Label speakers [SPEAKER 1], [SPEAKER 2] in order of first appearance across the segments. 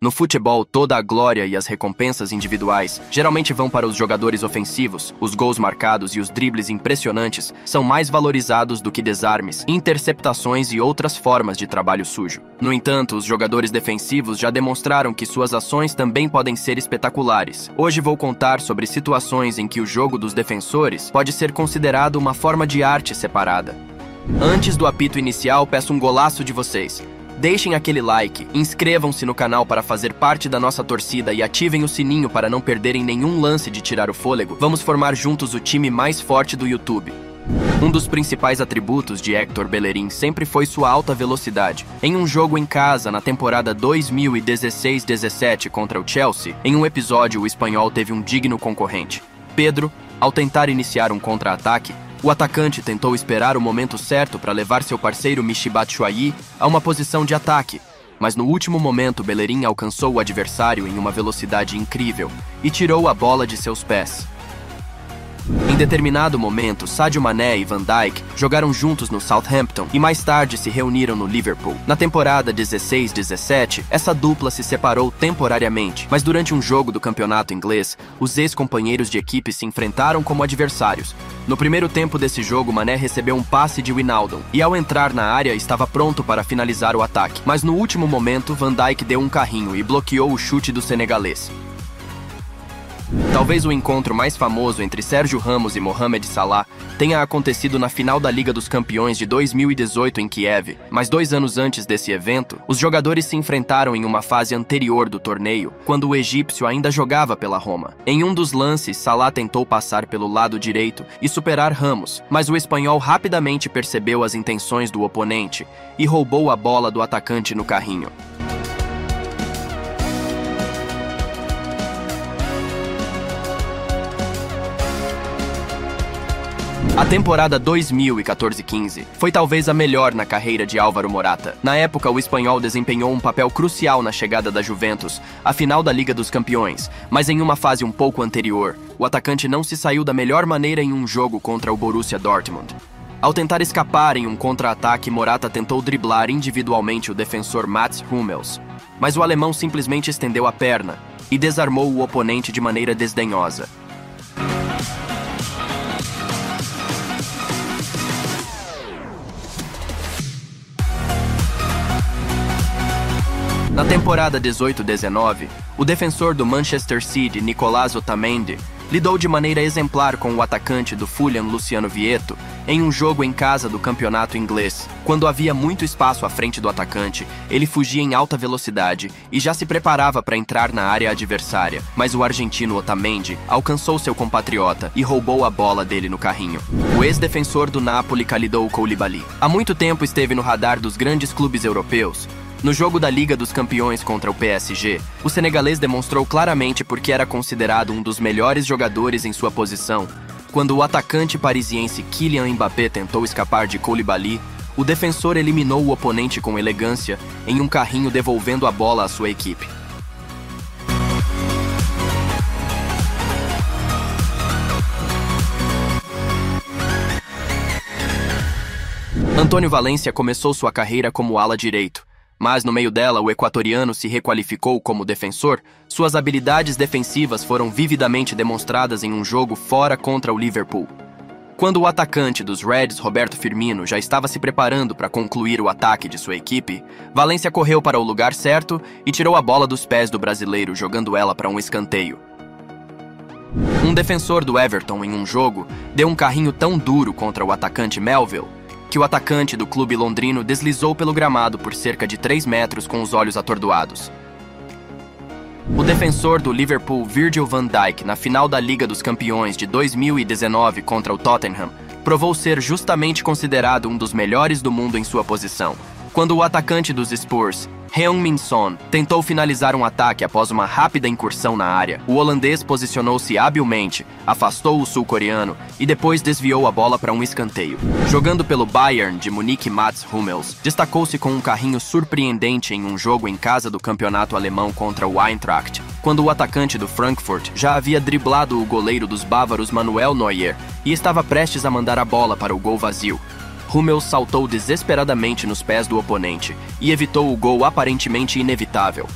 [SPEAKER 1] No futebol, toda a glória e as recompensas individuais geralmente vão para os jogadores ofensivos. Os gols marcados e os dribles impressionantes são mais valorizados do que desarmes, interceptações e outras formas de trabalho sujo. No entanto, os jogadores defensivos já demonstraram que suas ações também podem ser espetaculares. Hoje vou contar sobre situações em que o jogo dos defensores pode ser considerado uma forma de arte separada. Antes do apito inicial, peço um golaço de vocês. Deixem aquele like, inscrevam-se no canal para fazer parte da nossa torcida e ativem o sininho para não perderem nenhum lance de tirar o fôlego. Vamos formar juntos o time mais forte do YouTube. Um dos principais atributos de Héctor Bellerín sempre foi sua alta velocidade. Em um jogo em casa, na temporada 2016-17 contra o Chelsea, em um episódio o espanhol teve um digno concorrente. Pedro, ao tentar iniciar um contra-ataque, o atacante tentou esperar o momento certo para levar seu parceiro Michy Batshuayi a uma posição de ataque, mas no último momento Bellerín alcançou o adversário em uma velocidade incrível e tirou a bola de seus pés. Em determinado momento, Sadio Mané e Van Dijk jogaram juntos no Southampton e mais tarde se reuniram no Liverpool. Na temporada 16-17, essa dupla se separou temporariamente, mas durante um jogo do campeonato inglês, os ex-companheiros de equipe se enfrentaram como adversários. No primeiro tempo desse jogo, Mané recebeu um passe de Wijnaldum e ao entrar na área estava pronto para finalizar o ataque, mas no último momento Van Dijk deu um carrinho e bloqueou o chute do senegalês. Talvez o encontro mais famoso entre Sérgio Ramos e Mohamed Salah tenha acontecido na final da Liga dos Campeões de 2018 em Kiev, mas 2 anos antes desse evento, os jogadores se enfrentaram em uma fase anterior do torneio, quando o egípcio ainda jogava pela Roma. Em um dos lances, Salah tentou passar pelo lado direito e superar Ramos, mas o espanhol rapidamente percebeu as intenções do oponente e roubou a bola do atacante no carrinho. A temporada 2014-15 foi talvez a melhor na carreira de Álvaro Morata. Na época, o espanhol desempenhou um papel crucial na chegada da Juventus à final da Liga dos Campeões, mas em uma fase um pouco anterior, o atacante não se saiu da melhor maneira em um jogo contra o Borussia Dortmund. Ao tentar escapar em um contra-ataque, Morata tentou driblar individualmente o defensor Mats Hummels, mas o alemão simplesmente estendeu a perna e desarmou o oponente de maneira desdenhosa. Na temporada 18-19, o defensor do Manchester City, Nicolas Otamendi, lidou de maneira exemplar com o atacante do Fulham, Luciano Vietto, em um jogo em casa do campeonato inglês. Quando havia muito espaço à frente do atacante, ele fugia em alta velocidade e já se preparava para entrar na área adversária, mas o argentino Otamendi alcançou seu compatriota e roubou a bola dele no carrinho. O ex-defensor do Napoli, Kalidou Koulibaly, há muito tempo esteve no radar dos grandes clubes europeus. No jogo da Liga dos Campeões contra o PSG, o senegalês demonstrou claramente por que era considerado um dos melhores jogadores em sua posição. Quando o atacante parisiense Kylian Mbappé tentou escapar de Koulibaly, o defensor eliminou o oponente com elegância em um carrinho, devolvendo a bola à sua equipe. Antônio Valencia começou sua carreira como ala direito, mas no meio dela o equatoriano se requalificou como defensor. Suas habilidades defensivas foram vividamente demonstradas em um jogo fora contra o Liverpool. Quando o atacante dos Reds, Roberto Firmino, já estava se preparando para concluir o ataque de sua equipe, Valencia correu para o lugar certo e tirou a bola dos pés do brasileiro, jogando ela para um escanteio. Um defensor do Everton em um jogo deu um carrinho tão duro contra o atacante Melville que o atacante do clube londrino deslizou pelo gramado por cerca de 3 metros com os olhos atordoados. O defensor do Liverpool, Virgil van Dijk, na final da Liga dos Campeões de 2019 contra o Tottenham, provou ser justamente considerado um dos melhores do mundo em sua posição. Quando o atacante dos Spurs, Heung-min Son, tentou finalizar um ataque após uma rápida incursão na área, o holandês posicionou-se habilmente, afastou o sul-coreano e depois desviou a bola para um escanteio. Jogando pelo Bayern de Munique, Mats Hummels destacou-se com um carrinho surpreendente em um jogo em casa do campeonato alemão contra o Eintracht, quando o atacante do Frankfurt já havia driblado o goleiro dos bávaros Manuel Neuer e estava prestes a mandar a bola para o gol vazio. Hummels saltou desesperadamente nos pés do oponente e evitou o gol aparentemente inevitável.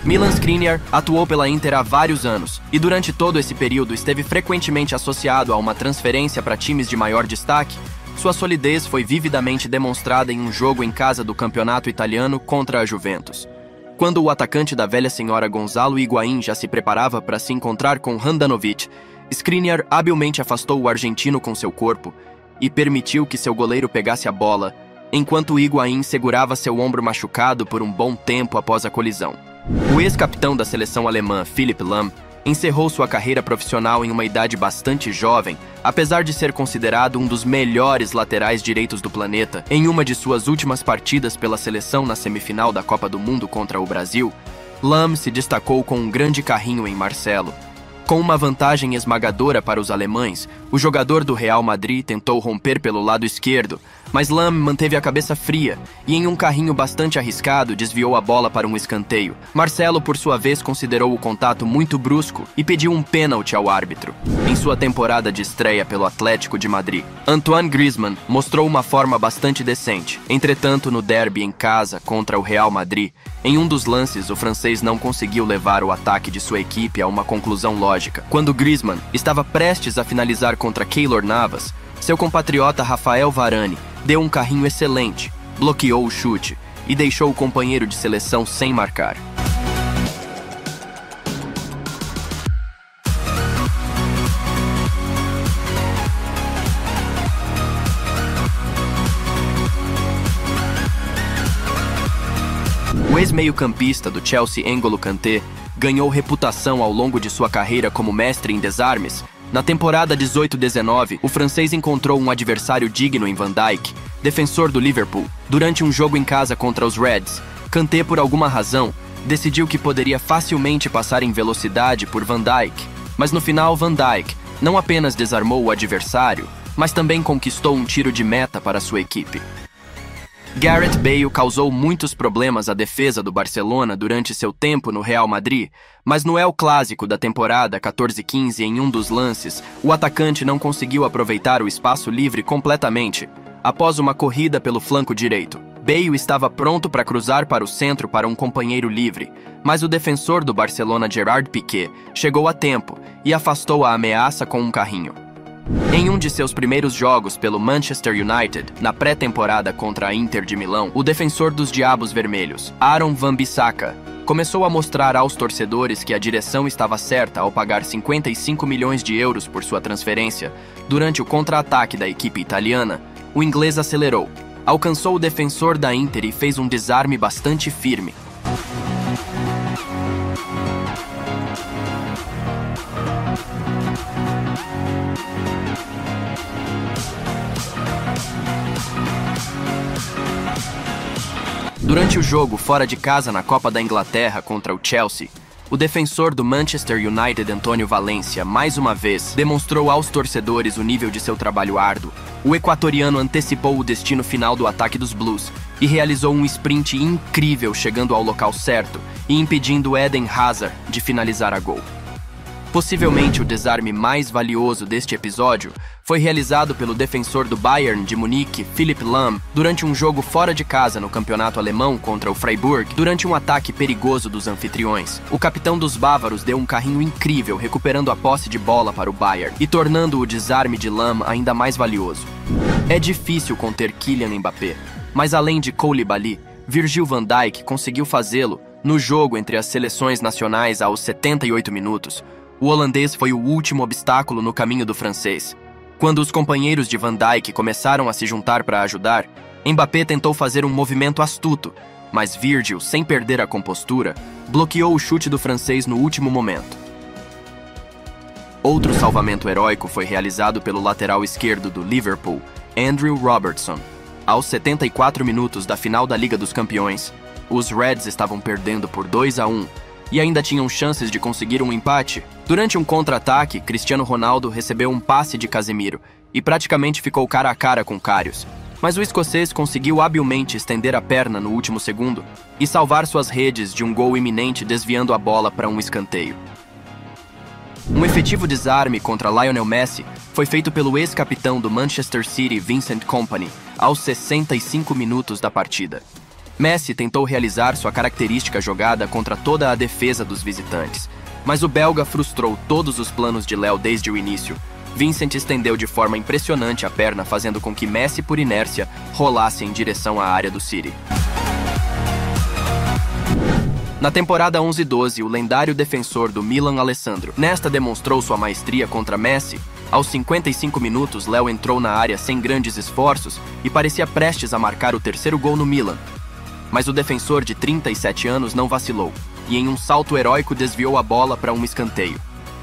[SPEAKER 1] Milan Skriniar atuou pela Inter há vários anos e durante todo esse período esteve frequentemente associado a uma transferência para times de maior destaque. Sua solidez foi vividamente demonstrada em um jogo em casa do campeonato italiano contra a Juventus. Quando o atacante da velha senhora Gonzalo Higuaín já se preparava para se encontrar com Handanovic, Skriniar habilmente afastou o argentino com seu corpo e permitiu que seu goleiro pegasse a bola, enquanto Higuaín segurava seu ombro machucado por um bom tempo após a colisão. O ex-capitão da seleção alemã, Philipp Lahm, encerrou sua carreira profissional em uma idade bastante jovem, apesar de ser considerado um dos melhores laterais direitos do planeta. Em uma de suas últimas partidas pela seleção na semifinal da Copa do Mundo contra o Brasil, Lahm se destacou com um grande carrinho em Marcelo. Com uma vantagem esmagadora para os alemães, o jogador do Real Madrid tentou romper pelo lado esquerdo, mas Lahm manteve a cabeça fria e, em um carrinho bastante arriscado, desviou a bola para um escanteio. Marcelo, por sua vez, considerou o contato muito brusco e pediu um pênalti ao árbitro. Em sua temporada de estreia pelo Atlético de Madrid, Antoine Griezmann mostrou uma forma bastante decente. Entretanto, no derby em casa contra o Real Madrid, em um dos lances, o francês não conseguiu levar o ataque de sua equipe a uma conclusão lógica. Quando Griezmann estava prestes a finalizar contra Keylor Navas, seu compatriota Rafael Varane deu um carrinho excelente, bloqueou o chute e deixou o companheiro de seleção sem marcar. O ex-meio-campista do Chelsea, N'Golo Kanté, ganhou reputação ao longo de sua carreira como mestre em desarmes. Na temporada 18-19, o francês encontrou um adversário digno em Van Dijk, defensor do Liverpool. Durante um jogo em casa contra os Reds, Kanté, por alguma razão, decidiu que poderia facilmente passar em velocidade por Van Dijk. Mas no final, Van Dijk não apenas desarmou o adversário, mas também conquistou um tiro de meta para sua equipe. Gareth Bale causou muitos problemas à defesa do Barcelona durante seu tempo no Real Madrid, mas no El Clásico da temporada 14-15, em um dos lances, o atacante não conseguiu aproveitar o espaço livre completamente. Após uma corrida pelo flanco direito, Bale estava pronto para cruzar para o centro para um companheiro livre, mas o defensor do Barcelona, Gerard Piqué, chegou a tempo e afastou a ameaça com um carrinho. Em um de seus primeiros jogos pelo Manchester United, na pré-temporada contra a Inter de Milão, o defensor dos Diabos Vermelhos, Aaron Wan-Bissaka, começou a mostrar aos torcedores que a direção estava certa ao pagar 55 milhões de euros por sua transferência. Durante o contra-ataque da equipe italiana, o inglês acelerou, alcançou o defensor da Inter e fez um desarme bastante firme. Durante o jogo fora de casa na Copa da Inglaterra contra o Chelsea, o defensor do Manchester United, Antonio Valencia, mais uma vez demonstrou aos torcedores o nível de seu trabalho árduo. O equatoriano antecipou o destino final do ataque dos Blues e realizou um sprint incrível, chegando ao local certo e impedindo Eden Hazard de finalizar a gol. Possivelmente o desarme mais valioso deste episódio foi realizado pelo defensor do Bayern de Munique, Philipp Lahm, durante um jogo fora de casa no campeonato alemão contra o Freiburg, durante um ataque perigoso dos anfitriões. O capitão dos bávaros deu um carrinho incrível, recuperando a posse de bola para o Bayern e tornando o desarme de Lahm ainda mais valioso. É difícil conter Kylian Mbappé, mas além de Koulibaly, Virgil van Dijk conseguiu fazê-lo no jogo entre as seleções nacionais aos 78 minutos. O holandês foi o último obstáculo no caminho do francês. Quando os companheiros de Van Dijk começaram a se juntar para ajudar, Mbappé tentou fazer um movimento astuto, mas Virgil, sem perder a compostura, bloqueou o chute do francês no último momento. Outro salvamento heróico foi realizado pelo lateral esquerdo do Liverpool, Andrew Robertson. Aos 74 minutos da final da Liga dos Campeões, os Reds estavam perdendo por 2-1 e ainda tinham chances de conseguir um empate. Durante um contra-ataque, Cristiano Ronaldo recebeu um passe de Casemiro e praticamente ficou cara a cara com Karius. Mas o escocês conseguiu habilmente estender a perna no último segundo e salvar suas redes de um gol iminente, desviando a bola para um escanteio. Um efetivo desarme contra Lionel Messi foi feito pelo ex-capitão do Manchester City, Vincent Kompany, aos 65 minutos da partida. Messi tentou realizar sua característica jogada contra toda a defesa dos visitantes, mas o belga frustrou todos os planos de Léo desde o início. Vincent estendeu de forma impressionante a perna, fazendo com que Messi, por inércia, rolasse em direção à área do City. Na temporada 11-12, o lendário defensor do Milan, Alessandro, demonstrou sua maestria contra Messi. Aos 55 minutos, Léo entrou na área sem grandes esforços e parecia prestes a marcar o terceiro gol no Milan. Mas o defensor de 37 anos não vacilou e, em um salto heróico, desviou a bola para um escanteio.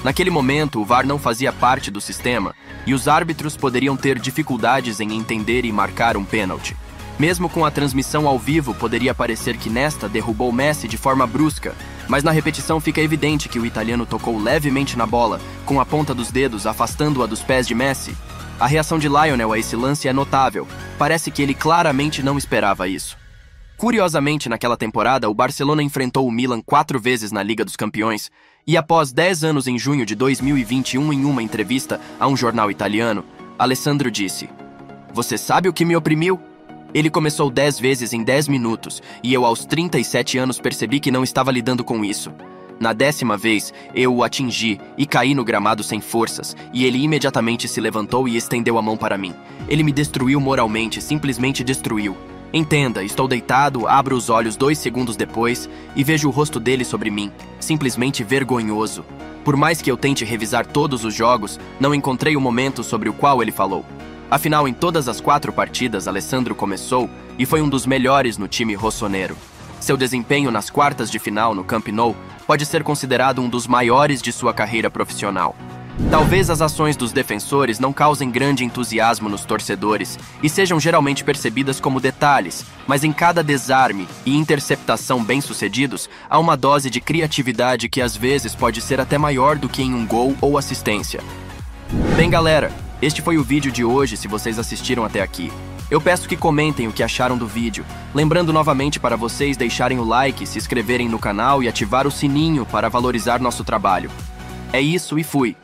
[SPEAKER 1] Naquele momento, o VAR não fazia parte do sistema e os árbitros poderiam ter dificuldades em entender e marcar um pênalti. Mesmo com a transmissão ao vivo, poderia parecer que derrubou Messi de forma brusca, mas na repetição fica evidente que o italiano tocou levemente na bola, com a ponta dos dedos afastando-a dos pés de Messi. A reação de Lionel a esse lance é notável. Parece que ele claramente não esperava isso. Curiosamente, naquela temporada, o Barcelona enfrentou o Milan 4 vezes na Liga dos Campeões, e após 10 anos, em junho de 2021, em uma entrevista a um jornal italiano, Alessandro disse: "Você sabe o que me oprimiu? Ele começou 10 vezes em 10 minutos, e eu aos 37 anos percebi que não estava lidando com isso. Na 10ª vez, eu o atingi e caí no gramado sem forças, e ele imediatamente se levantou e estendeu a mão para mim. Ele me destruiu moralmente, simplesmente destruiu. Entenda, estou deitado, abro os olhos 2 segundos depois e vejo o rosto dele sobre mim, simplesmente vergonhoso. Por mais que eu tente revisar todos os jogos, não encontrei o momento sobre o qual ele falou. Afinal, em todas as 4 partidas, Alessandro começou e foi um dos melhores no time rossonero. Seu desempenho nas quartas de final no Camp Nou pode ser considerado um dos maiores de sua carreira profissional. Talvez as ações dos defensores não causem grande entusiasmo nos torcedores e sejam geralmente percebidas como detalhes, mas em cada desarme e interceptação bem-sucedidos, há uma dose de criatividade que às vezes pode ser até maior do que em um gol ou assistência. Bem, galera, este foi o vídeo de hoje. Se vocês assistiram até aqui, eu peço que comentem o que acharam do vídeo, lembrando novamente para vocês deixarem o like, se inscreverem no canal e ativar o sininho para valorizar nosso trabalho. É isso e fui!